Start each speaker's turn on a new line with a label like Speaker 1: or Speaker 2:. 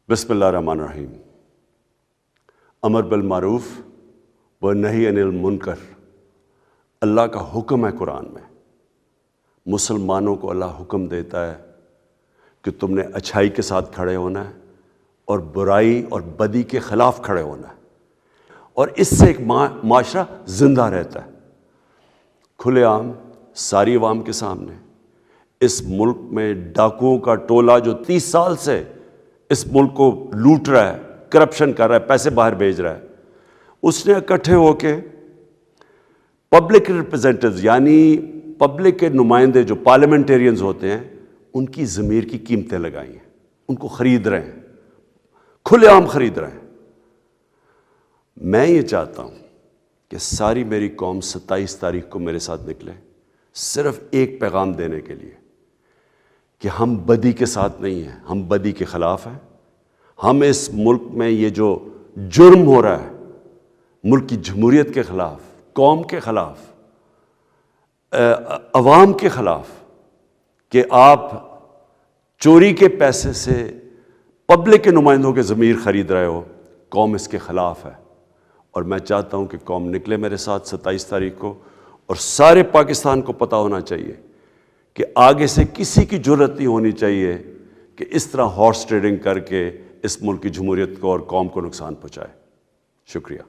Speaker 1: بسم اللہ الرحمن الرحیم۔ امر بالمعروف و نہی عن المنکر اللہ کا حکم ہے قرآن میں۔ مسلمانوں کو اللہ حکم دیتا ہے کہ تم نے اچھائی کے ساتھ کھڑے ہونا ہے اور برائی اور بدی کے خلاف کھڑے ہونا ہے، اور اس سے ایک معاشرہ زندہ رہتا ہے۔ کھلے عام ساری عوام کے سامنے اس ملک میں ڈاکوؤں کا ٹولہ جو 30 سال سے اس ملک کو لوٹ رہا ہے، کرپشن کر رہا ہے، پیسے باہر بھیج رہا ہے، اس نے اکٹھے ہو کے پبلک ریپرزینٹیوز یعنی پبلک کے نمائندے جو پارلیمنٹیرینز ہوتے ہیں ان کی ضمیر کی قیمتیں لگائی ہیں، ان کو خرید رہے ہیں، کھلے عام خرید رہے ہیں۔ میں یہ چاہتا ہوں کہ ساری میری قوم 27 تاریخ کو میرے ساتھ نکلے، صرف ایک پیغام دینے کے لیے کہ ہم بدی کے ساتھ نہیں ہیں، ہم بدی کے خلاف ہیں۔ ہم اس ملک میں یہ جو جرم ہو رہا ہے ملک کی جمہوریت کے خلاف، قوم کے خلاف، عوام کے خلاف، کہ آپ چوری کے پیسے سے پبلک کے نمائندوں کے ضمیر خرید رہے ہو، قوم اس کے خلاف ہے۔ اور میں چاہتا ہوں کہ قوم نکلے میرے ساتھ 27 تاریخ کو، اور سارے پاکستان کو پتہ ہونا چاہیے کہ آگے سے کسی کی جرأت نہیں ہونی چاہیے کہ اس طرح ہارس ٹریڈنگ کر کے اس ملک کی جمہوریت کو اور قوم کو نقصان پہنچائے۔ شکریہ۔